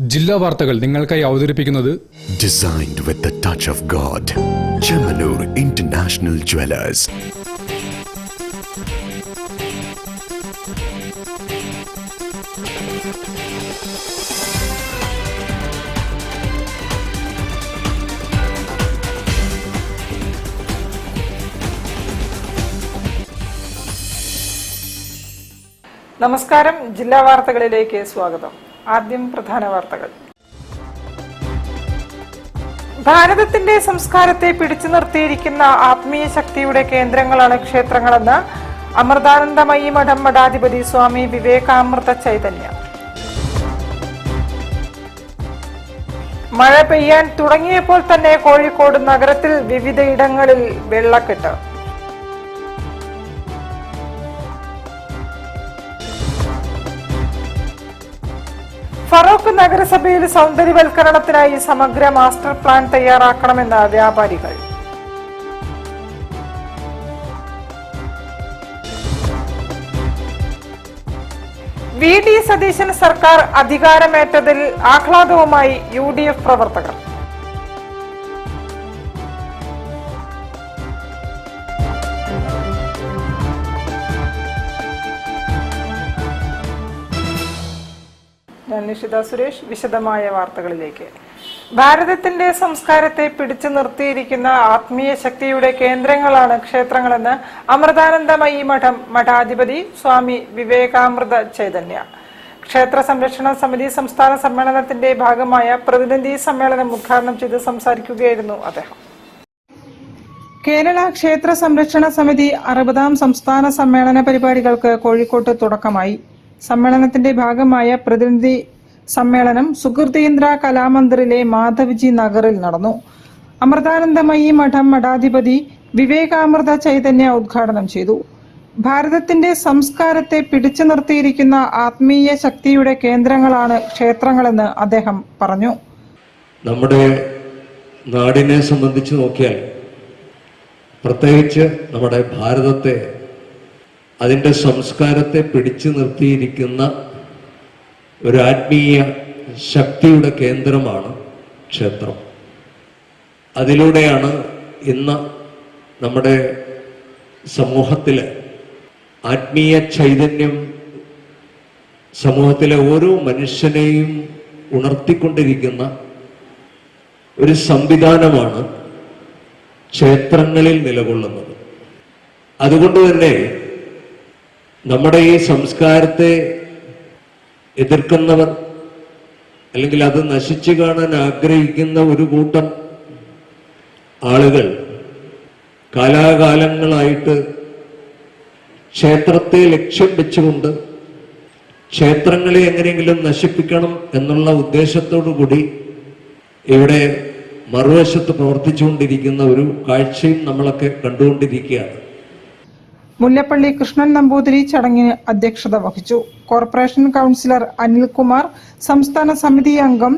ജില്ലാ വാർത്തകൾ നിങ്ങൾക്കായി അവതരിപ്പിക്കുന്നത് Designed with the touch of God. Chemanur International Jewelers. നമസ്കാരം. ജില്ലാ വാർത്തകളിലേക്ക് സ്വാഗതം. ആദ്യം പ്രധാന വാർത്തകൾ. ഭാരതത്തിന്റെ സംസ്കാരത്തെ പിടിച്ചു നിർത്തിയിരിക്കുന്ന ആത്മീയ ശക്തിയുടെ കേന്ദ്രങ്ങളാണ് ക്ഷേത്രങ്ങളെന്ന് അമൃതാനന്ദമയി മഠം മഠാധിപതി സ്വാമി വിവേകാമൃത ചൈതന്യ. മഴ പെയ്യാൻ തുടങ്ങിയപ്പോൾ തന്നെ കോഴിക്കോട് നഗരത്തിൽ വിവിധയിടങ്ങളിൽ വെള്ളക്കെട്ട്. ഫറോക്ക് നഗരസഭയിൽ സൗന്ദര്യവൽക്കരണത്തിനായി സമഗ്ര മാസ്റ്റർ പ്ലാൻ തയ്യാറാക്കണമെന്ന് വ്യാപാരികൾ. VD സതീശൻ സർക്കാർ അധികാരമേറ്റതിൽ ആഹ്ലാദവുമായി UDF പ്രവർത്തകർ. ഞാൻ നിഷിത സുരേഷ്. വിശദമായ വാർത്തകളിലേക്ക്. ഭാരതത്തിന്റെ സംസ്കാരത്തെ പിടിച്ചു നിർത്തിയിരിക്കുന്ന ആത്മീയ ശക്തിയുടെ കേന്ദ്രങ്ങളാണ് ക്ഷേത്രങ്ങളെന്ന് അമൃതാനന്ദമയി മഠം മഠാധിപതി സ്വാമി വിവേകാമൃത ചൈതന്യ. ക്ഷേത്ര സംരക്ഷണ സമിതി സംസ്ഥാന സമ്മേളനത്തിന്റെ ഭാഗമായ പ്രതിനിധി സമ്മേളനം ഉദ്ഘാടനം ചെയ്ത് സംസാരിക്കുകയായിരുന്നു അദ്ദേഹം. കേരള ക്ഷേത്ര സംരക്ഷണ സമിതി 60ാം സംസ്ഥാന സമ്മേളന പരിപാടികൾക്ക് കോഴിക്കോട്ട് തുടക്കമായി. സമ്മേളനത്തിന്റെ ഭാഗമായ പ്രതിനിധി സമ്മേളനം സുകൃതീന്ദ്ര കലാമന്ദിറിലെ മാധവ്ജി നഗറിൽ നടന്നു. അമൃതാനന്ദമയി മഠം മഠാധിപതി വിവേകാമൃത ചൈതന്യ ഉദ്ഘാടനം ചെയ്തു. ഭാരതത്തിന്റെ സംസ്കാരത്തെ പിടിച്ചു നിർത്തിയിരിക്കുന്ന ആത്മീയ ശക്തിയുടെ കേന്ദ്രങ്ങളാണ് ക്ഷേത്രങ്ങളെന്ന് അദ്ദേഹം പറഞ്ഞു. നമ്മുടെ നാടിനെ സംബന്ധിച്ച് നോക്കിയാൽ, പ്രത്യേകിച്ച് നമ്മുടെ ഭാരതത്തെ, അതിൻ്റെ സംസ്കാരത്തെ പിടിച്ചു നിർത്തിയിരിക്കുന്ന ഒരു ആത്മീയ ശക്തിയുടെ കേന്ദ്രമാണ് ക്ഷേത്രം. അതിലൂടെയാണ് ഇന്ന് നമ്മുടെ സമൂഹത്തിലെ ആത്മീയ ചൈതന്യം സമൂഹത്തിലെ ഓരോ മനുഷ്യനെയും ഉണർത്തിക്കൊണ്ടിരിക്കുന്ന ഒരു സംവിധാനമാണ് ക്ഷേത്രങ്ങളിൽ നിലകൊള്ളുന്നത്. അതുകൊണ്ട് തന്നെ നമ്മുടെ ഈ സംസ്കാരത്തെ എതിർക്കുന്നവർ, അല്ലെങ്കിൽ അത് നശിച്ചു കാണാൻ ആഗ്രഹിക്കുന്ന ഒരു കൂട്ടം ആളുകൾ കാലാകാലങ്ങളായിട്ട് ക്ഷേത്രത്തെ ലക്ഷ്യം വെച്ചുകൊണ്ട് ക്ഷേത്രങ്ങളെ എങ്ങനെയെങ്കിലും നശിപ്പിക്കണം എന്നുള്ള ഉദ്ദേശത്തോടു കൂടി ഇവിടെ മറുവശത്ത് പ്രവർത്തിച്ചുകൊണ്ടിരിക്കുന്ന ഒരു കാഴ്ചയും നമ്മളൊക്കെ കണ്ടുകൊണ്ടിരിക്കുകയാണ്. മുല്ലപ്പള്ളി കൃഷ്ണൻ നമ്പൂതിരി ചടങ്ങിന് അധ്യക്ഷത വഹിച്ചു. കോർപ്പറേഷൻ കൗൺസിലർ അനിൽകുമാർ, സംസ്ഥാന സമിതി അംഗം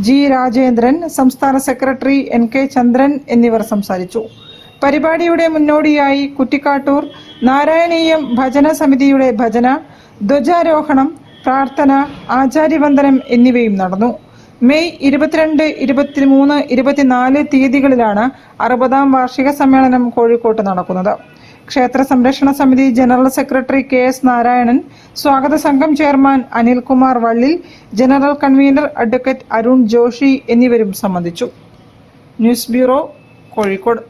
G രാജേന്ദ്രൻ, സംസ്ഥാന സെക്രട്ടറി NK ചന്ദ്രൻ എന്നിവർ സംസാരിച്ചു. പരിപാടിയുടെ മുന്നോടിയായി കുറ്റിക്കാട്ടൂർ നാരായണീയം ഭജന സമിതിയുടെ ഭജന, ധ്വജാരോഹണം, പ്രാർത്ഥന, ആചാര്യവന്ദനം എന്നിവയും നടന്നു. മെയ് 22, 23, 24 തീയതികളിലാണ് 60ാം വാർഷിക സമ്മേളനം കോഴിക്കോട്ട് നടക്കുന്നത്. ക്ഷേത്ര സംരക്ഷണ സമിതി ജനറൽ സെക്രട്ടറി KS നാരായണൻ, സ്വാഗത സംഘം chairman Anilkumar Vallil, general convener advocate Arun Joshi എന്നിവരും സംബന്ധിച്ചു. News bureau, Kozhikode.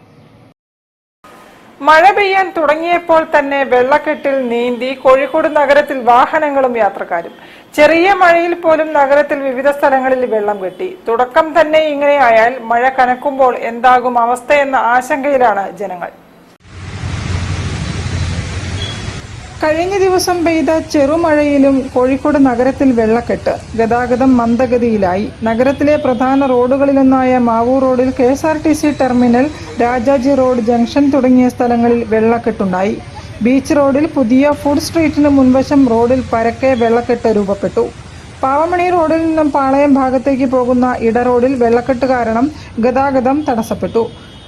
മഴ പെയ്യാൻ തുടങ്ങിയപ്പോൾ തന്നെ വെള്ളക്കെട്ടിൽ നീന്തി കോഴിക്കോട് നഗരത്തിൽ വാഹനങ്ങളും യാത്രക്കാരും. ചെറിയ മഴയിൽ പോലും നഗരത്തിൽ വിവിധ സ്ഥലങ്ങളിൽ വെള്ളം കെട്ടി. തുടക്കം തന്നെ ഇങ്ങനെയായാൽ മഴ കനക്കുമ്പോൾ എന്താകും അവസ്ഥയെന്ന ആശങ്കയിലാണ് ജനങ്ങൾ. കഴിഞ്ഞ ദിവസം പെയ്ത ചെറുമഴയിലും കോഴിക്കോട് നഗരത്തിൽ വെള്ളക്കെട്ട്. ഗതാഗതം മന്ദഗതിയിലായി. നഗരത്തിലെ പ്രധാന റോഡുകളിലൊന്നായ മാവൂർ റോഡിൽ KSRTC terminal, Rajaji road, junction തുടങ്ങിയ സ്ഥലങ്ങളിൽ വെള്ളക്കെട്ടുണ്ടായി. ബീച്ച് റോഡിൽ പുതിയ ഫുഡ് സ്ട്രീറ്റിന് മുൻവശം റോഡിൽ പരക്കെ വെള്ളക്കെട്ട് രൂപപ്പെട്ടു. പാവമണി റോഡിൽ നിന്നും പാളയം ഭാഗത്തേക്ക് പോകുന്ന ഇടറോഡിൽ വെള്ളക്കെട്ട് കാരണം ഗതാഗതം തടസ്സപ്പെട്ടു.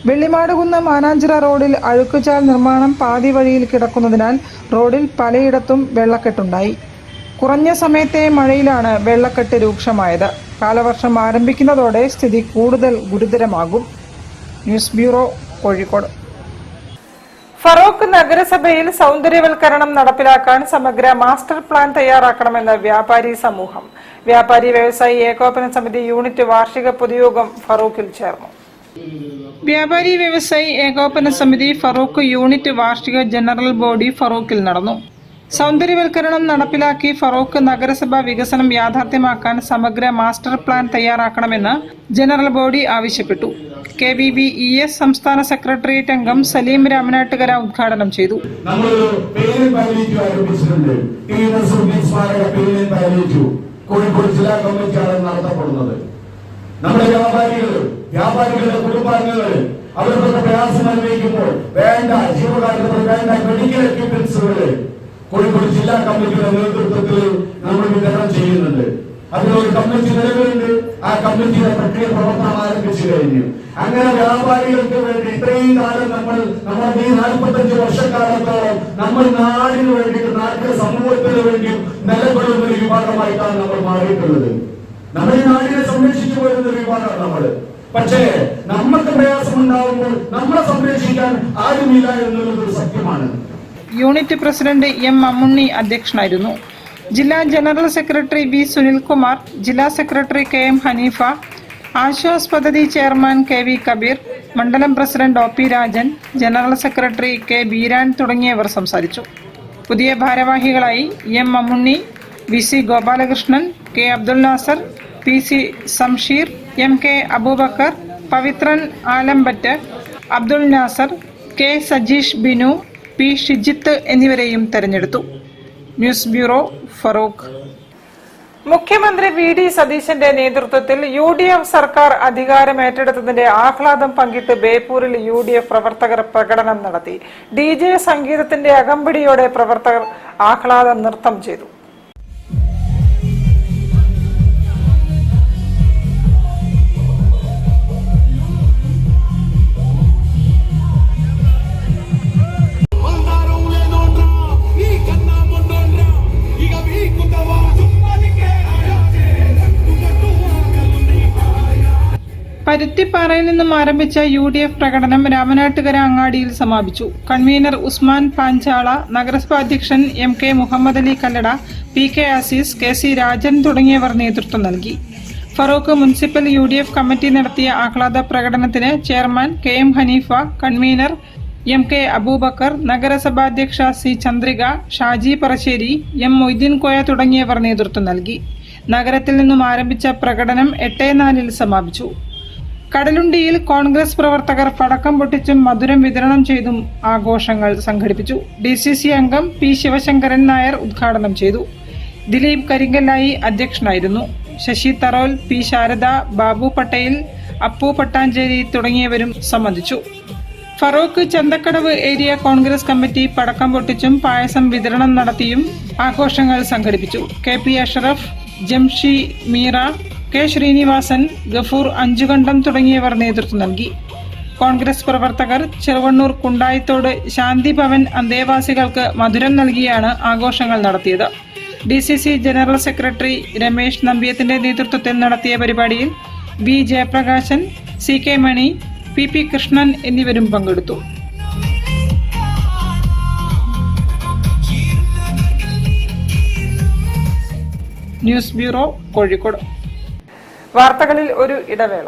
വെള്ളിമാടുകുന്ന് മാനാഞ്ചിറ റോഡിൽ അഴുക്കുചാൽ നിർമ്മാണം പാതി വഴിയിൽ കിടക്കുന്നതിനാൽ റോഡിൽ പലയിടത്തും വെള്ളക്കെട്ടുണ്ടായി. കുറഞ്ഞ സമയത്തെ മഴയിലാണ് വെള്ളക്കെട്ട് രൂക്ഷമായത്. കാലവർഷം ആരംഭിക്കുന്നതോടെ സ്ഥിതി കൂടുതൽ ഗുരുതരമാകും. News bureau, Kozhikode. ഫറോക്ക് നഗരസഭയിൽ സൗന്ദര്യവൽക്കരണം നടപ്പിലാക്കാൻ സമഗ്ര മാസ്റ്റർ പ്ലാൻ തയ്യാറാക്കണമെന്ന് വ്യാപാരി സമൂഹം. വ്യാപാരി വ്യവസായി ഏകോപന സമിതി യൂണിറ്റ് വാർഷിക പൊതുയോഗം ഫറൂഖിൽ ചേർന്നു. വ്യാപാരി വ്യവസായി ഏകോപന സമിതി ഫറൂഖ് യൂണിറ്റ് വാർഷിക ജനറൽ ബോഡി ഫറൂഖിൽ നടന്നു. സൗന്ദര്യവൽക്കരണം നടപ്പിലാക്കി ഫറൂഖ് നഗരസഭ വികസനം യാഥാർത്ഥ്യമാക്കാൻ സമഗ്ര മാസ്റ്റർ പ്ലാൻ തയ്യാറാക്കണമെന്ന് ജനറൽ ബോഡി ആവശ്യപ്പെട്ടു. KBBES സംസ്ഥാന സെക്രട്ടേറിയറ്റ് അംഗം സലീം രാമനാട്ടുകര ഉദ്ഘാടനം ചെയ്തു. കോഴിക്കോട് ജില്ലാ കമ്മിറ്റിയാണ് നടത്തപ്പെടുന്നത്. നമ്മുടെ വ്യാപാരികളുടെ കുടുംബാംഗങ്ങൾ അവർക്കൊക്കെ പ്രയാസം അനുഭവിക്കുമ്പോൾ വേണ്ട ജീവകാലത്തിന് വേണ്ട മെഡിക്കൽ എക്യുപ്മെന്റ്സുകൾ കോഴിക്കോട് ജില്ലാ കമ്മിറ്റിയുടെ നേതൃത്വത്തിൽ നമ്മൾ വിതരണം ചെയ്യുന്നുണ്ട്. അതിനൊരു കമ്മിറ്റി നിലവിലുണ്ട്. ആ കമ്മിറ്റിയുടെ പ്രക്രിയ പ്രവർത്തനം ആരംഭിച്ചു കഴിഞ്ഞു. അങ്ങനെ വ്യാപാരികൾക്ക് വേണ്ടി ഇത്രയും കാലം നമ്മുടെ ഈ 45 വർഷക്കാലത്തോളം നമ്മൾ നാടിന് വേണ്ടിയിട്ട് നാട്ടിലെ സമൂഹത്തിന് വേണ്ടിയും നിലകൊള്ളുന്ന ഒരു വിഭാഗമായിട്ടാണ് നമ്മൾ മാറിയിട്ടുള്ളത്. നമ്മുടെ നാടിനെ സംരക്ഷിച്ചു വരുന്ന ഒരു വിഭാഗമാണ് നമ്മള്. പക്ഷേ നമുക്ക് പ്രയാസമുണ്ടാകുമ്പോൾ നമ്മളെ സംരക്ഷിക്കാൻ ആരുമില്ല എന്നുള്ളത് സത്യമാണ്. Unit president M. അമ്മുണ്ണി അധ്യക്ഷനായിരുന്നു. ജില്ലാ ജനറൽ സെക്രട്ടറി B. സുനിൽകുമാർ, ജില്ലാ സെക്രട്ടറി KM. ഹനീഫ, ആശ്വാസ് പദ്ധതി ചെയർമാൻ KV. കബീർ, മണ്ഡലം president OP. Rajan, general secretary K. Beeran തുടങ്ങിയവർ സംസാരിച്ചു. പുതിയ ഭാരവാഹികളായി M. Ammunni, VC. Gopalakrishnan, K. Abdul Nasar, PC. Shamseer, MK. Abubakar, Pavithran ആലമ്പറ്റ്, Abdul Nasar, K. Sajeesh Binu, P. Shijith എന്നിവരെയും തെരഞ്ഞെടുത്തു. News bureau, Farook. മുഖ്യമന്ത്രി VD സതീശന്റെ നേതൃത്വത്തിൽ UDF സർക്കാർ അധികാരം ഏറ്റെടുത്തതിന്റെ ആഹ്ലാദം പങ്കിട്ട് ബേപ്പൂരിൽ UDF പ്രവർത്തകർ പ്രകടനം നടത്തി. DJ സംഗീതത്തിന്റെ അകമ്പടിയോടെ പ്രവർത്തകർ ആഹ്ലാദ നൃത്തം ചെയ്തു. പരുത്തിപ്പാറയിൽ നിന്നും ആരംഭിച്ച UDF പ്രകടനം രാമനാട്ടുകര അങ്ങാടിയിൽ സമാപിച്ചു. കൺവീനർ ഉസ്മാൻ പാഞ്ചാള, നഗരസഭാ അധ്യക്ഷൻ MK Muhammad Ali Kallada, PK Azeez, KC Rajan തുടങ്ങിയവർ നേതൃത്വം നൽകി. ഫറൂഖ് മുനിസിപ്പൽ UDF കമ്മിറ്റി നടത്തിയ ആഹ്ലാദ പ്രകടനത്തിന് chairman KM Haneefa, convener MK Aboobacker, നഗരസഭാ അധ്യക്ഷ C ചന്ദ്രിക, ഷാജി പറശ്ശേരി, M മൊയ്തീൻ കോയ തുടങ്ങിയവർ നേതൃത്വം നൽകി. നഗരത്തിൽ നിന്നും ആരംഭിച്ച പ്രകടനം 8:04 സമാപിച്ചു. കടലുണ്ടിയിൽ കോൺഗ്രസ് പ്രവർത്തകർ പടക്കം പൊട്ടിച്ചും മധുരം വിതരണം ചെയ്തും ആഘോഷങ്ങൾ സംഘടിപ്പിച്ചു. DCC അംഗം P. ശിവശങ്കരൻ നായർ ഉദ്ഘാടനം ചെയ്തു. ദിലീപ് കരിങ്കല്ലായി അധ്യക്ഷനായിരുന്നു. ശശി തറോൽ, P. ശാരദ, ബാബു പട്ടേൽ, അപ്പു പട്ടാഞ്ചേരി തുടങ്ങിയവരും സംബന്ധിച്ചു. ഫറൂഖ് ചന്തക്കടവ് ഏരിയ കോൺഗ്രസ് കമ്മിറ്റി പടക്കം പൊട്ടിച്ചും പായസം വിതരണം നടത്തിയും ആഘോഷങ്ങൾ സംഘടിപ്പിച്ചു. KP Ashraf, Jamshi Meera, K. ശ്രീനിവാസൻ, ഗഫൂർ അഞ്ചുകണ്ടം തുടങ്ങിയവർ നേതൃത്വം നൽകി. കോൺഗ്രസ് പ്രവർത്തകർ ചെറുവണ്ണൂർ കുണ്ടായിത്തോട് ശാന്തി ഭവൻ അന്തേവാസികൾക്ക് മധുരം നൽകിയാണ് ആഘോഷങ്ങൾ നടത്തിയത്. DCC ജനറൽ സെക്രട്ടറി രമേശ് നമ്പ്യത്തിന്റെ നേതൃത്വത്തിൽ നടത്തിയ പരിപാടിയിൽ B. ജയപ്രകാശൻ, CK മണി, PP കൃഷ്ണൻ എന്നിവരും പങ്കെടുത്തു. News bureau, Kozhikode. വാർത്തകളിൽ ഒരു ഇടവേള.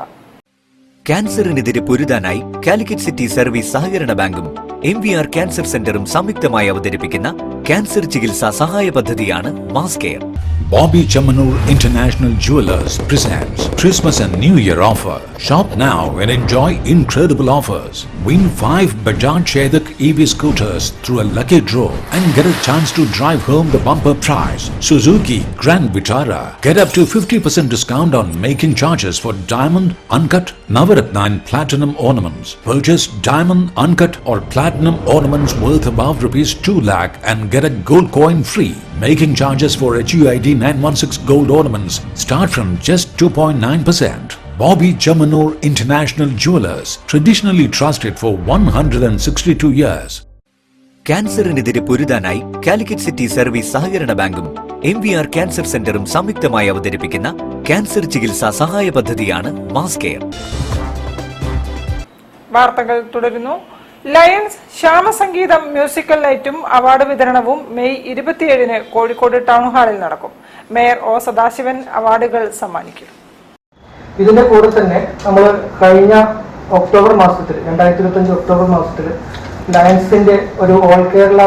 ക്യാൻസറിനെതിരെ പൊരുതാനായി കാലിക്കറ്റ് സിറ്റി സർവീസ് സഹകരണ ബാങ്കും MVR ക്യാൻസർ സെന്ററും സംയുക്തമായി അവതരിപ്പിക്കുന്ന ക്യാൻസർ ചികിത്സാ സഹായ പദ്ധതിയാണ് mass care. Bobby Chamanur International Jewelers presents Christmas and New Year offer. Shop now and enjoy incredible offers. Win 5 Bajaj Chetak EV scooters through a lucky draw and get a chance to drive home the bumper prize. Suzuki Grand Vitara. Get up to 50% discount on making charges for diamond, uncut, Navaratna and platinum ornaments. Purchase diamond, uncut or platinum ornaments worth above rupees 2 lakh and get a gold coin free. Making charges for HUID 916 gold ornaments start from just 2.9%. Bobby Chamanur International Jewelers, traditionally trusted for 162 years. ക്യാൻസറിനെതിരെ പൊരുതാനായി Calicut city service സഹകരണ ബാങ്കും MVR cancer സെന്ററും സംയുക്തമായി അവതരിപ്പിക്കുന്ന cancer ചികിത്സാ സഹായ പദ്ധതിയാണ് മാസ് കെയർ. വാർത്തകൾ തുടരുന്നു. ലയൺസ് ശ്യാമസംഗീതം മ്യൂസിക്കൽ നൈറ്റും അവാർഡ് വിതരണവും മെയ് 27-ന് കോഴിക്കോട് ടൗൺ ഹാളിൽ നടക്കും. മേയർ ഒ സദാശിവൻ അവാർഡുകൾ സമ്മാനിക്കും. ഇതിന്റെ കൂടെ തന്നെ നമ്മൾ കഴിഞ്ഞ ഒക്ടോബർ മാസത്തിൽ 2025 ഒക്ടോബർ മാസത്തിൽ ലയൺസിന്റെ ഒരു all Kerala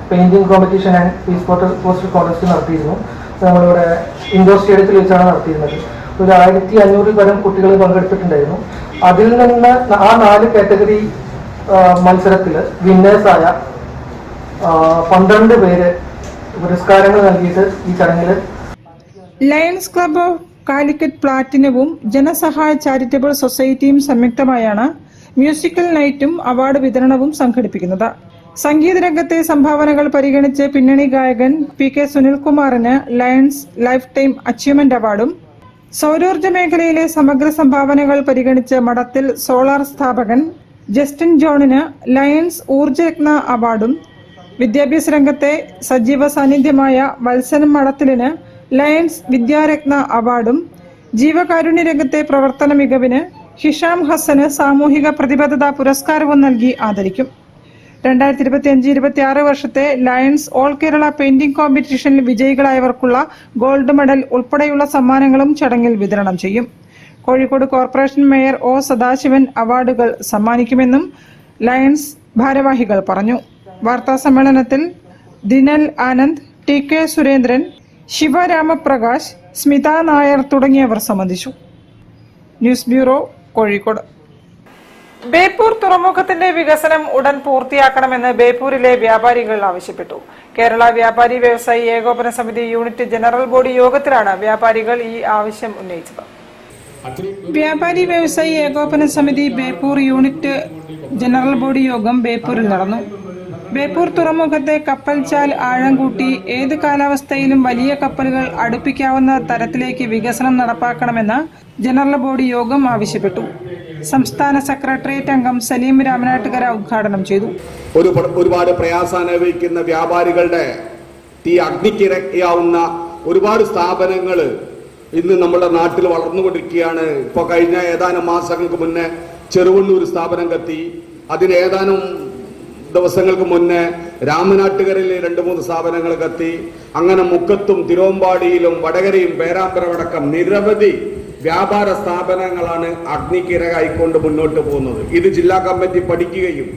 painting competition and piece poster contest നടത്തിയിരുന്നു. നമ്മളിവിടെ ഇൻഡോർ സ്റ്റേഡിയത്തിൽ വെച്ചാണ് നടത്തിയിരുന്നത്. ഒരു 1500 പരം കുട്ടികൾ പങ്കെടുത്തിട്ടുണ്ടായിരുന്നു. അതിൽ നിന്ന് ആ 4 കാറ്റഗറി മത്സരത്തിൽ വിന്നേഴ്സായ 12 പേര് പുരസ്കാരങ്ങൾ നൽകിയിട്ട് ഈ ചടങ്ങിൽ ലയൺസ് ക്ലബ് ഓഫ് കാലിക്കറ്റ് പ്ലാറ്റിനവും ജനസഹായ ചാരിറ്റബിൾ സൊസൈറ്റിയും സംയുക്തമായാണ് മ്യൂസിക്കൽ നൈറ്റും അവാർഡ് വിതരണവും സംഘടിപ്പിക്കുന്നത്. സംഗീത രംഗത്തെ സംഭാവനകൾ പരിഗണിച്ച് പിന്നണി ഗായകൻ PK സുനിൽകുമാറിന് ലയൺസ് ലൈഫ് ടൈം അച്ചീവ്മെന്റ് അവാർഡും, സൗരോർജ്ജ മേഖലയിലെ സമഗ്ര സംഭാവനകൾ പരിഗണിച്ച് മഠത്തിൽ സോളാർ സ്ഥാപകൻ ജസ്റ്റിൻ ജോണിന് ലയൺസ് ഊർജ്ജരത്ന അവാർഡും, വിദ്യാഭ്യാസ രംഗത്തെ സജീവ സാന്നിധ്യമായ വത്സൻ മഠത്തിലിന് ലയൺസ് വിദ്യാരത്ന അവാർഡും, ജീവകാരുണ്യ രംഗത്തെ പ്രവർത്തന മികവിന് ഹിഷാം ഹസന് സാമൂഹിക പ്രതിബദ്ധത പുരസ്കാരവും നൽകി ആദരിക്കും. 2025-26 വർഷത്തെ ലയൺസ് ഓൾ കേരള പെയിന്റിംഗ് കോമ്പറ്റീഷനിൽ വിജയികളായവർക്കുള്ള ഗോൾഡ് മെഡൽ ഉൾപ്പെടെയുള്ള സമ്മാനങ്ങളും ചടങ്ങിൽ വിതരണം ചെയ്യും. Kozhikode corporation mayor O Sadasivan അവാർഡുകൾ സമ്മാനിക്കുമെന്നും ലയൺസ് ഭാരവാഹികൾ പറഞ്ഞു. വാർത്താ സമ്മേളനത്തിൽ ദിനൽ ആനന്ദ്, TK സുരേന്ദ്രൻ, ശിവരാമപ്രകാശ്, സ്മിത നായർ തുടങ്ങിയവർ സംബന്ധിച്ചു. News bureau, Kozhikode. ബേപ്പൂർ തുറമുഖത്തിന്റെ വികസനം ഉടൻ പൂർത്തിയാക്കണമെന്ന് ബേപ്പൂരിലെ വ്യാപാരികൾ ആവശ്യപ്പെട്ടു. കേരള വ്യാപാരി വ്യവസായി ഏകോപന സമിതി യൂണിറ്റ് ജനറൽ ബോഡി യോഗത്തിലാണ് വ്യാപാരികൾ ഈ ആവശ്യം ഉന്നയിച്ചത്. വ്യാപാരി വ്യവസായി ഏകോപന സമിതി ബേപ്പൂർ യൂണിറ്റ് ജനറൽ ബോഡി യോഗം ബേപ്പൂരിൽ നടന്നു. ബേപ്പൂർ തുറമുഖത്തെ കപ്പൽ ചാൽ ആഴം കൂട്ടി ഏത് കാലാവസ്ഥയിലും വലിയ കപ്പലുകൾ അടുപ്പിക്കാവുന്ന തരത്തിലേക്ക് വികസനം നടപ്പാക്കണമെന്ന് ജനറൽ ബോഡി യോഗം ആവശ്യപ്പെട്ടു. സംസ്ഥാന സെക്രട്ടേറിയറ്റ് അംഗം സലീം രാമനാട്ടുകര ഉദ്ഘാടനം ചെയ്തു. ഒരുപാട് പ്രയാസം അനുഭവിക്കുന്ന വ്യാപാരികളുടെ തീ അഗ്നിക്കിരയാവുന്ന ഒരുപാട് സ്ഥാപനങ്ങൾ ഇന്ന് നമ്മുടെ നാട്ടിൽ വളർന്നുകൊണ്ടിരിക്കുകയാണ്. ഇപ്പോൾ കഴിഞ്ഞ ഏതാനും മാസങ്ങൾക്ക് മുന്നേ ചെറുവണ്ണൂർ സ്ഥാപനം കത്തി. അതിന് ഏതാനും ദിവസങ്ങൾക്ക് മുന്നേ രാമനാട്ടുകരയിലെ 2-3 സ്ഥാപനങ്ങൾ കത്തി. അങ്ങനെ മുക്കത്തും തിരുവമ്പാടിയിലും വടകരയും പേരാമ്പ്രമടക്കം നിരവധി വ്യാപാര സ്ഥാപനങ്ങളാണ് അഗ്നിക്കിരയായിക്കൊണ്ട് മുന്നോട്ട് പോകുന്നത്. ഇത് ജില്ലാ കമ്മിറ്റി പഠിക്കുകയും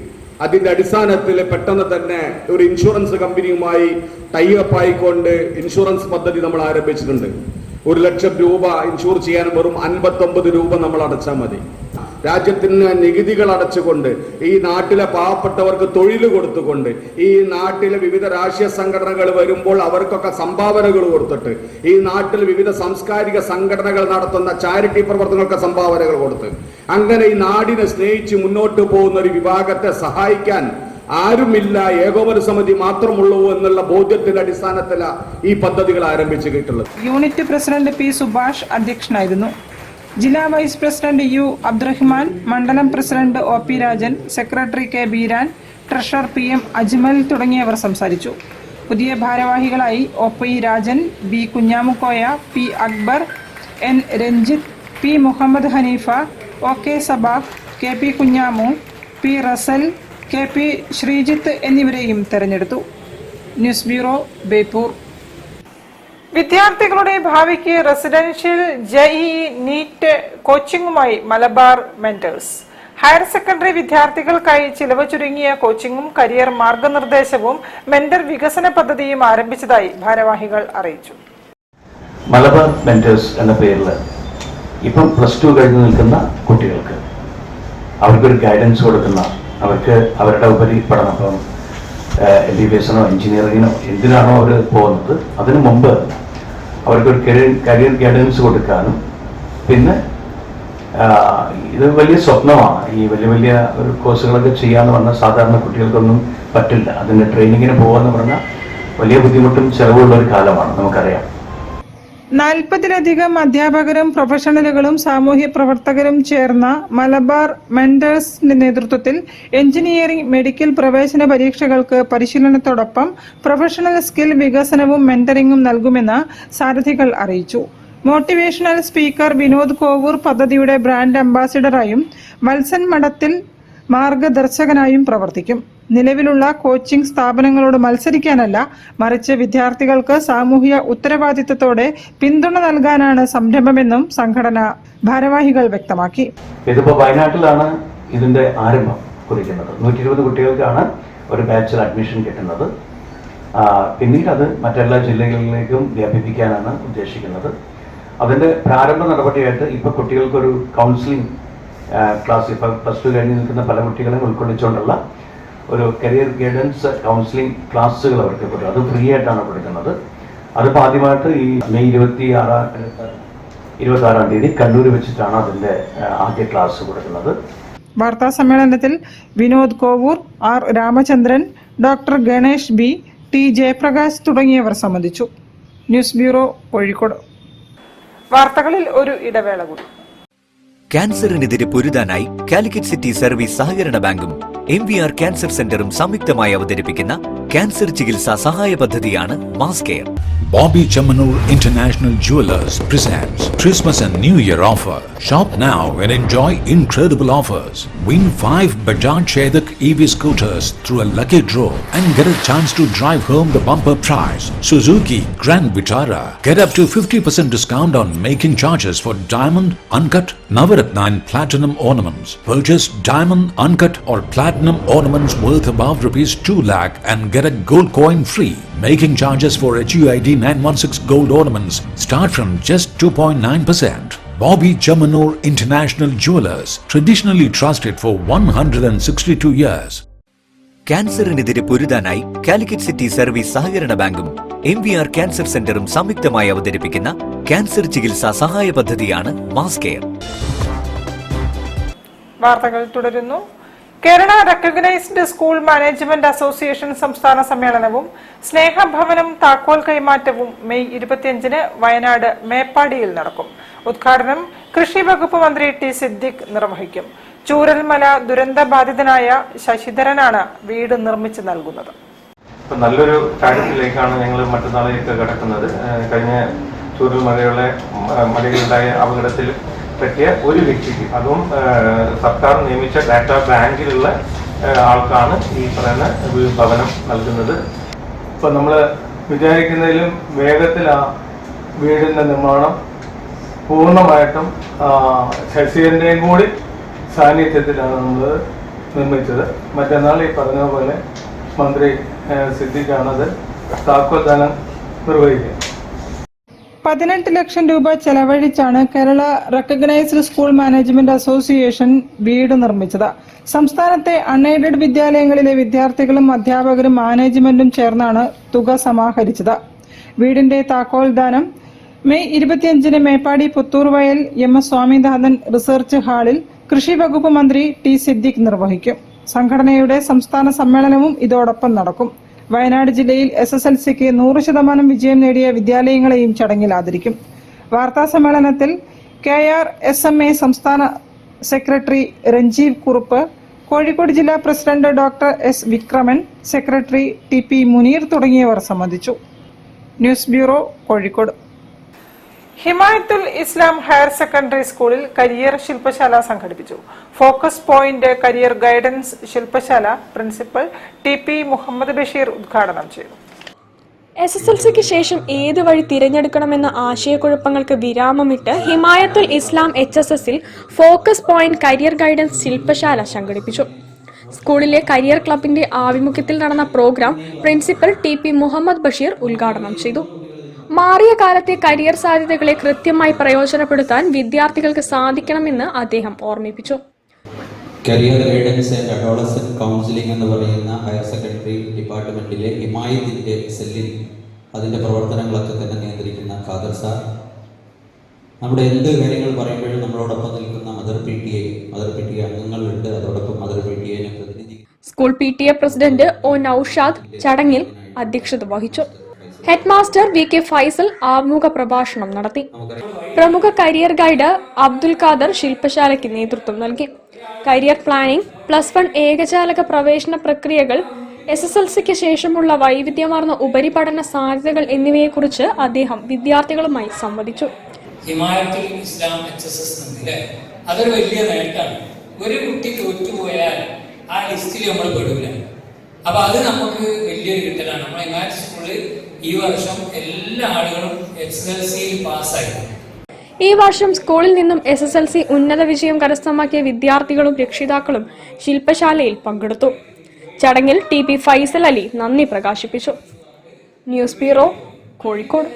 അതിന്റെ അടിസ്ഥാനത്തിൽ പെട്ടെന്ന് തന്നെ ഒരു ഇൻഷുറൻസ് കമ്പനിയുമായി ടൈഅപ്പ് ആയിക്കൊണ്ട് ഇൻഷുറൻസ് പദ്ധതി നമ്മൾ ആരംഭിച്ചിട്ടുണ്ട്. 1 ലക്ഷം രൂപ ഇൻഷൂർ ചെയ്യാൻ വെറും 59 രൂപ നമ്മൾ അടച്ചാൽ മതി. രാജ്യത്തിന് നികുതികൾ അടച്ചുകൊണ്ട് ഈ നാട്ടിലെ പാവപ്പെട്ടവർക്ക് തൊഴിൽ കൊടുത്തുകൊണ്ട് ഈ നാട്ടിലെ വിവിധ രാഷ്ട്രീയ സംഘടനകൾ വരുമ്പോൾ അവർക്കൊക്കെ സംഭാവനകൾ കൊടുത്തിട്ട് ഈ നാട്ടിൽ വിവിധ സാംസ്കാരിക സംഘടനകൾ നടത്തുന്ന ചാരിറ്റി പ്രവർത്തനങ്ങൾക്ക് സംഭാവനകൾ കൊടുത്ത് അങ്ങനെ ഈ നാടിനെ സ്നേഹിച്ച് മുന്നോട്ട് പോകുന്ന ഒരു വിഭാഗത്തെ സഹായിക്കാൻ ആരുമില്ല, ഏകോപന സമിതി മാത്രമുള്ളൂ എന്നുള്ള ബോധ്യത്തിന്റെ അടിസ്ഥാനത്തിലാണ് ഈ പദ്ധതികൾ ആരംഭിച്ചിട്ടുള്ളത്. യൂണിറ്റ് പ്രസിഡന്റ് P സുഭാഷ് അധ്യക്ഷനായിരുന്നു. ജില്ലാ വൈസ് പ്രസിഡന്റ് U അബ്ദുറഹ്മാൻ, മണ്ഡലം president OP Rajan, secretary K Beeran, treasurer PM Ajmal തുടങ്ങിയവർ സംസാരിച്ചു. പുതിയ ഭാരവാഹികളായി OP Rajan, B Kunhamukoya, P Akbar, N Ranjith, P Muhammad Haneefa, OK Sabaf, KP Kunhamu, P Rasal, KP Sreejith എന്നിവരെയും തെരഞ്ഞെടുത്തു. News bureau, Beypore. വിദ്യാർത്ഥികളുടെ ഭാവിക്ക് റെസിഡൻഷ്യൽ JEE നീറ്റ് കോച്ചിങ്ങുമായി മലബാർ മെന്റേഴ്സ്. ഹയർ സെക്കൻഡറി വിദ്യാർത്ഥികൾക്കായി ചിലവ് ചുരുങ്ങിയ കോച്ചിങ്ങും കരിയർ മാർഗനിർദ്ദേശവും മെന്റർ വികസന പദ്ധതിയും ആരംഭിച്ചതായി ഭാരവാഹികൾ അറിയിച്ചു. മലബാർ മെന്റേഴ്സ് എന്ന പേരിൽ ഇപ്പം +2 കഴിഞ്ഞു നിൽക്കുന്ന കുട്ടികൾക്ക് അവർക്കൊരു ഗൈഡൻസ് കൊടുക്കുന്ന, അവർക്ക് അവരുടെ ഉപരി പഠനം, ഇപ്പം MBBS-നോ എഞ്ചിനീയറിങ്ങിനോ എന്തിനാണോ അവർ പോകുന്നത് അതിനു മുമ്പ് അവർക്കൊരു കരിയർ ഗൈഡൻസ് കൊടുക്കാനും, പിന്നെ ഇത് വലിയ സ്വപ്നമാണ്. ഈ വലിയ ഒരു കോഴ്സുകളൊക്കെ ചെയ്യാന്ന് പറഞ്ഞാൽ സാധാരണ കുട്ടികൾക്കൊന്നും പറ്റില്ല. അതിൻ്റെ ട്രെയിനിങ്ങിന് പോകാന്ന് പറഞ്ഞാൽ വലിയ ബുദ്ധിമുട്ടും ചെലവുള്ള ഒരു കാലമാണ്, നമുക്കറിയാം. 40-ലധികം അധ്യാപകരും പ്രൊഫഷണലുകളും സാമൂഹ്യ പ്രവർത്തകരും ചേർന്ന മലബാർ മെന്റേഴ്സിന്റെ നേതൃത്വത്തിൽ എഞ്ചിനീയറിംഗ്, മെഡിക്കൽ പ്രവേശന പരീക്ഷകൾക്ക് പരിശീലനത്തോടൊപ്പം പ്രൊഫഷണൽ സ്കിൽ വികസനവും മെന്ററിംഗും നൽകുമെന്ന് സാരഥികൾ അറിയിച്ചു. മോട്ടിവേഷണൽ സ്പീക്കർ വിനോദ് കോവൂർ പദ്ധതിയുടെ ബ്രാൻഡ് അംബാസിഡറായും വത്സൻ മഠത്തിൽ മാർഗദർശകനായും പ്രവർത്തിക്കും. നിലവിലുള്ള കോച്ചിംഗ് സ്ഥാപനങ്ങളോട് മത്സരിക്കാനല്ല, മറിച്ച് വിദ്യാർത്ഥികൾക്ക് സാമൂഹ്യ ഉത്തരവാദിത്തത്തോടെ പിന്തുണ നൽകാനാണ് സംരംഭമെന്നും സംഘടന ഭാരവാഹികൾ വ്യക്തമാക്കി. ഇതിപ്പോൾ വയനാട്ടിലാണ് ഇതിന്റെ ആരംഭം കുറിക്കുന്നത്. 120 കുട്ടികൾക്കാണ് ഒരു ബാച്ചിൽ അഡ്മിഷൻ കിട്ടുന്നത്. പിന്നീട് അത് മറ്റെല്ലാ ജില്ലകളിലേക്കും വ്യാപിപ്പിക്കാനാണ് ഉദ്ദേശിക്കുന്നത്. അതിന്റെ പ്രാരംഭ നടപടിയായിട്ട് ഇപ്പോൾ കുട്ടികൾക്കൊരു കൗൺസിലിംഗ് ക്ലാസ്, ഇപ്പോൾ +2 കഴിഞ്ഞ് നിൽക്കുന്ന പല കുട്ടികളെയും ഉൾക്കൊള്ളിച്ചുകൊണ്ടുള്ള ഒരു കരിയർ ഗൈഡൻസ് കൗൺസിലിംഗ് ക്ലാസ്സുകൾ അവർക്ക് കൊടുക്കും. അത് ഫ്രീ ആയിട്ടാണ് കൊടുക്കുന്നത്. അതിപ്പോൾ ആദ്യമായിട്ട് ഈ മെയ് 26-ാം തീയതി കണ്ണൂർ വെച്ചിട്ടാണ് അതിന്റെ ആദ്യ ക്ലാസ് കൊടുക്കുന്നത്. വാർത്താ സമ്മേളനത്തിൽ Vinod Kovoor, R Ramachandran, doctor Ganesh B, T Jayaprakash തുടങ്ങിയവർ സംബന്ധിച്ചു. News bureau, Kozhikode. വാർത്തകളിൽ ഒരു ഇടവേള കൂടി. ക്യാൻസറിനെതിരെ പൊരുതാനായി കാലിക്കറ്റ് സിറ്റി സർവീസ് സഹകരണ ബാങ്കും MVR ക്യാൻസർ സെന്ററും സംയുക്തമായി അവതരിപ്പിക്കുന്ന ക്യാൻസർ ചികിത്സാ സഹായ പദ്ധതിയാണ് mass care. Bobby Chamanur International Jewelers presents Christmas and New Year offer. Shop now and enjoy incredible offers. Win 5 Bajaj Chetak EV scooters through a lucky draw and get a chance to drive home the bumper prize. Suzuki Grand Vitara. Get up to 50% discount on making charges for diamond, uncut, Navaratna and platinum ornaments. Purchase diamond, uncut or platinum ornaments worth above ₹2 lakh and get a gold coin free. Making charges for HUID 916 gold ornaments start from just 2.9%. Bobby Chamanur International Jewelers, traditionally trusted for 162 years. ക്യാൻസറിനെതിരെ പൊരുതാനായി Calicut city service സഹകരണ ബാങ്കും MVR cancer സെന്ററും സംയുക്തമായി അവതരിപ്പിക്കുന്ന cancer ചികിത്സാ സഹായ പദ്ധതിയാണ് മാസ് കെയർ. വാർത്തകൾ തുടരുന്നു. Kerala recognised school management association സംസ്ഥാന സമ്മേളനവും സ്നേഹഭവനം താക്കോൽ കൈമാറ്റവും മെയ് 25-ന് വയനാട് മേപ്പാടിയിൽ നടക്കും. ഉദ്ഘാടനം കൃഷി വകുപ്പ് മന്ത്രി ടി സിദ്ദിഖ് നിർവഹിക്കും. ചൂരൽമല ദുരന്ത ബാധിതനായ ശശിധരനാണ് വീട് നിർമ്മിച്ചു നൽകുന്നത്. നല്ലൊരു കാര്യത്തിലേക്കാണ് ഞങ്ങൾ മറ്റന്നാളേക്ക് കിടക്കുന്നത്. കഴിഞ്ഞ ചൂരൽമലയുണ്ടായ അപകടത്തിൽ പറ്റിയ ഒരു വ്യക്തിക്ക്, അതും സർക്കാർ നിയമിച്ച ഡാറ്റാ ബാങ്കിലുള്ള ആൾക്കാണ് ഈ പറയുന്ന ഭവനം നൽകുന്നത്. ഇപ്പം നമ്മൾ വിചാരിക്കുന്നതിലും വേഗത്തിൽ ആ വീടിൻ്റെ നിർമ്മാണം പൂർണ്ണമായിട്ടും ശശിധരൻ്റെയും കൂടി സാന്നിധ്യത്തിലാണ് നമ്മൾ നിർമ്മിച്ചത്. മറ്റന്നാൾ ഈ പറഞ്ഞ പോലെ മന്ത്രി സിദ്ദിഖാണത് താക്കോൽദാനം നിർവഹിക്കുക. 18 ലക്ഷം രൂപ ചെലവഴിച്ചാണ് Kerala recognised school management association വീട് നിർമ്മിച്ചത്. സംസ്ഥാനത്തെ അൺഎയ്ഡഡ് വിദ്യാലയങ്ങളിലെ വിദ്യാർത്ഥികളും അധ്യാപകരും മാനേജ്മെന്റും ചേർന്നാണ് തുക സമാഹരിച്ചത്. വീടിന്റെ താക്കോൽദാനം മെയ് 25-ന് മേപ്പാടി പുത്തൂർവയൽ MS സ്വാമിനാഥൻ റിസർച്ച് ഹാളിൽ കൃഷി വകുപ്പ് മന്ത്രി ടി സിദ്ദിഖ് നിർവഹിക്കും. സംഘടനയുടെ സംസ്ഥാന സമ്മേളനവും ഇതോടൊപ്പം നടക്കും. വയനാട് ജില്ലയിൽ SSLCക്ക് 100% വിജയം നേടിയ വിദ്യാലയങ്ങളെയും ചടങ്ങിൽ ആദരിക്കും. വാർത്താ സമ്മേളനത്തിൽ KRSMA സംസ്ഥാന സെക്രട്ടറി രഞ്ജീവ് കുറുപ്പ്, കോഴിക്കോട് ജില്ലാ president doctor S Vikraman, secretary TP Muneer തുടങ്ങിയവർ സംബന്ധിച്ചു. News bureau, Kozhikode. Himayathul Islam higher secondary സ്കൂളിൽ കരിയർ ശില്പശാല സംഘടിപ്പിച്ചു. ഫോക്കസ് പോയിന്റ് കരിയർ ഗൈഡൻസ് ശില്പശാല പ്രിൻസിപ്പൽ TP മുഹമ്മദ് ബഷീർ ഉദ്ഘാടനം ചെയ്തു. SSLCക്ക് ശേഷം ഏത് വഴി തിരഞ്ഞെടുക്കണമെന്ന ആശയക്കുഴപ്പങ്ങൾക്ക് വിരാമമിട്ട് ഹിമായത്തുൽ ഇസ്ലാം HSSൽ ഫോക്കസ് പോയിന്റ് കരിയർ ഗൈഡൻസ് ശില്പശാല സംഘടിപ്പിച്ചു. സ്കൂളിലെ കരിയർ ക്ലബിന്റെ ആഭിമുഖ്യത്തിൽ നടന്ന programme principal TP Muhammad Basheer ഉദ്ഘാടനം ചെയ്തു. മാറിയ കാലത്തെ കരിയർ സാധ്യതകളെ കൃത്യമായി പ്രയോജനപ്പെടുത്താൻ വിദ്യാർത്ഥികൾക്ക് സാധിക്കണമെന്ന് അദ്ദേഹം ഓർമ്മിപ്പിച്ചു. Career guidance and adolescent counselling എന്ന് പറയുന്ന ഹയർ സെക്കൻഡറി ഡിപ്പാർട്ട്മെന്റിലെ ഹിമായത്തിന്റെ സെല്ലിൽ അതിന്റെ പ്രവർത്തനങ്ങളൊക്കെ തന്നെ നിയന്ത്രിക്കുന്ന ഖാദർ സാർ, നമ്മുടെ എന്ത് കാര്യങ്ങൾ പറയുമ്പോഴും നമ്മളോടൊപ്പം നിൽക്കുന്ന മദർ PTA അംഗങ്ങളുണ്ട്. അതോടൊപ്പം മദർ PTA പ്രതിനിധി school PTA president O Noushad ചടങ്ങിൽ അധ്യക്ഷത വഹിച്ചു. ഹെഡ് മാസ്റ്റർ VK ഫൈസൽ ആമുഖ പ്രഭാഷണം നടത്തി. പ്രമുഖ കരിയർ ഗൈഡ് അബ്ദുൽ ഖാദർ ശില്പശാലയ്ക്ക് നേതൃത്വം നൽകി. കരിയർ പ്ലാനിംഗ്, +1 ഏകജാലക പ്രവേശന പ്രക്രിയകൾ, SSLCക്ക് ശേഷമുള്ള വൈവിധ്യമാർന്ന ഉപരിപഠന സാധ്യതകൾ എന്നിവയെക്കുറിച്ച് അദ്ദേഹം വിദ്യാർത്ഥികളുമായി സംവദിച്ചു. ഹിമായത്തുൽ ഇസ്ലാം HSS അല്ലേ, അതൊരു വലിയ നേട്ടമാണ്. ഒരു കുട്ടി തോറ്റുപോയാൽ ആ ലിസ്റ്റിൽ നമ്മൾ പെടില്ല. അപ്പൊ അത് നമുക്ക് വലിയൊരു കിട്ടലാണ്. നമ്മുടെ ഹിമായത്ത് സ്കൂളിൽ ഈ വർഷം എല്ലാ ആളുകളും SSLC പാസ്സായി. ഈ വർഷം സ്കൂളിൽ നിന്നും SSLC ഉന്നത വിജയം കരസ്ഥമാക്കിയ വിദ്യാർത്ഥികളും രക്ഷിതാക്കളും ശില്പശാലയിൽ പങ്കെടുത്തു. ചടങ്ങിൽ TP ഫൈസൽ അലി നന്ദി പ്രകാശിപ്പിച്ചു. News bureau, Kozhikode.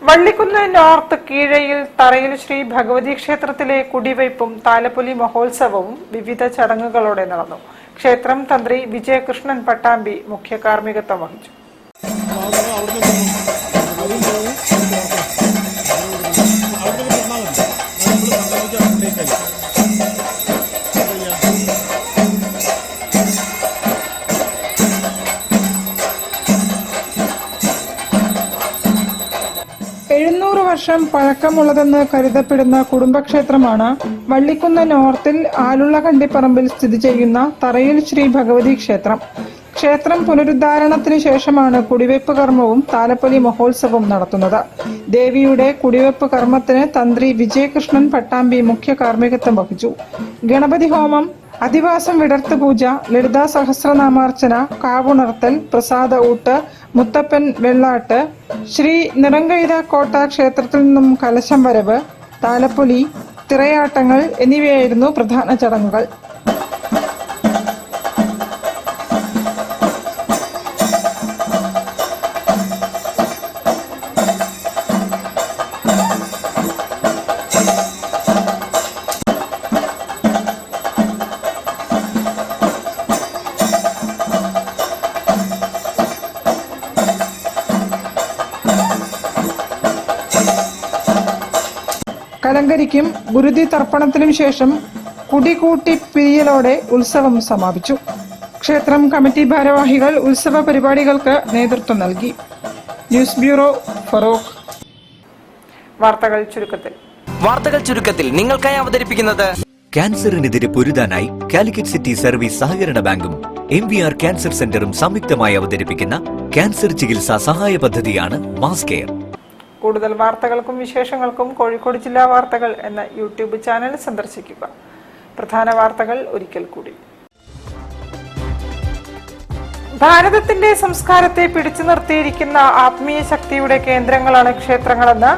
Vallikkunnu north കീഴയിൽ തറയിൽ ശ്രീ ഭഗവതി ക്ഷേത്രത്തിലെ കുടിവയ്പും താലപ്പൊലി മഹോത്സവവും വിവിധ ചടങ്ങുകളോടെ നടന്നു. ക്ഷേത്രം തന്ത്രി വിജയകൃഷ്ണൻ പട്ടാമ്പി മുഖ്യ കാർമ്മികത്വം വഹിച്ചു. വർഷം പഴക്കമുള്ളതെന്ന് കരുതപ്പെടുന്ന കുടുംബക്ഷേത്രമാണ് വള്ളിക്കുന്ന് നോർത്തിൽ ആലുള്ള കണ്ടിപ്പറമ്പിൽ സ്ഥിതി ചെയ്യുന്ന തറയിൽ ശ്രീ ഭഗവതി ക്ഷേത്രം. ക്ഷേത്രം പുനരുദ്ധാരണത്തിന് ശേഷമാണ് കുടിവെപ്പ് കർമ്മവും താലപ്പൊലി മഹോത്സവവും നടത്തുന്നത്. ദേവിയുടെ കുടിവെപ്പ് കർമ്മത്തിന് തന്ത്രി വിജയകൃഷ്ണൻ പട്ടാമ്പി മുഖ്യ കാർമ്മികത്വം വഹിച്ചു. ഗണപതി ഹോമം, അധിവാസം വിടർത്ത് പൂജ, ലളിതാ സഹസ്രനാമാർച്ചന, കാവുണർത്തൽ, പ്രസാദ ഊട്ട്, മുത്തപ്പൻ വെള്ളാട്ട്, ശ്രീ നിറങ്കൈത കോട്ട ക്ഷേത്രത്തിൽ നിന്നും കലശം വരവ്, താലപ്പൊലി, തിറയാട്ടങ്ങൾ എന്നിവയായിരുന്നു പ്രധാന ചടങ്ങുകൾ. കലങ്കരിക്കും ഗുരുതി തർപ്പണത്തിനും ശേഷം കുടികൂട്ടി പിരിയലോടെ ഉത്സവം സമാപിച്ചു. ക്ഷേത്രം കമ്മിറ്റി ഭാരവാഹികൾ ഉത്സവ പരിപാടികൾക്ക് നേതൃത്വം നൽകി. News bureau, Feroke. വാർത്തകൾ ചുരുക്കത്തിൽ നിങ്ങൾക്കായി അവതരിപ്പിക്കുന്നത് ക്യാൻസറിനെതിരെ പൊരുതാനായി കാലിക്കറ്റ് സിറ്റി സർവീസ് സഹകരണ ബാങ്കും MVR ക്യാൻസർ സെന്ററും സംയുക്തമായി അവതരിപ്പിക്കുന്ന ക്യാൻസർ ചികിത്സാ സഹായ പദ്ധതിയാണ് മാസ് കെയർ. കൂടുതൽ വാർത്തകൾക്കും വിശേഷങ്ങൾക്കും കോഴിക്കോട് ജില്ലാ വാർത്തകൾ എന്ന യൂട്യൂബ് ചാനൽ സന്ദർശിക്കുക. പ്രധാന വാർത്തകൾ ഒരിക്കൽ കൂടി. ഭാരതത്തിന്റെ സംസ്കാരത്തെ പിടിച്ചു നിർത്തിയിരിക്കുന്ന ആത്മീയ ശക്തിയുടെ കേന്ദ്രങ്ങളാണ് ക്ഷേത്രങ്ങളെന്ന്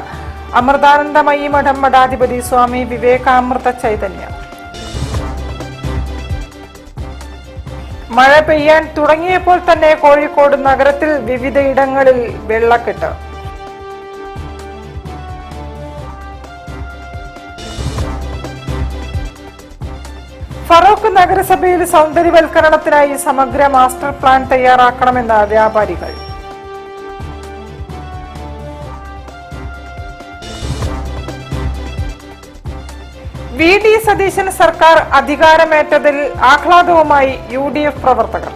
അമൃതാനന്ദമയി മഠം മഠാധിപതി സ്വാമി വിവേകാമൃത ചൈതന്യ. മഴ പെയ്യാൻ തുടങ്ങിയപ്പോൾ തന്നെ കോഴിക്കോട് നഗരത്തിൽ വിവിധയിടങ്ങളിൽ വെള്ളക്കെട്ട്. ഫറോക്ക് നഗരസഭയിൽ സൗന്ദര്യവൽക്കരണത്തിനായി സമഗ്ര മാസ്റ്റർ പ്ലാൻ തയ്യാറാക്കണമെന്ന് വ്യാപാരികൾ. VD സതീശൻ സർക്കാർ അധികാരമേറ്റതിൽ ആഹ്ലാദവുമായി UDF പ്രവർത്തകർ.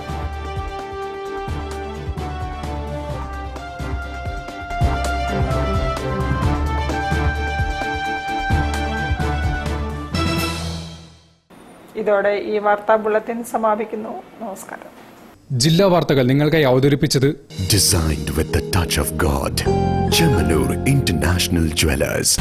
ഇതോടെ ഈ വാർത്താ ബുള്ളറ്റിൻ സമാപിക്കുന്നു. നമസ്കാരം. ജില്ലാ വാർത്തകൾ നിങ്ങൾക്കായി അവതരിപ്പിച്ചത് Designed with the touch of God. Chemanur International Jewelers.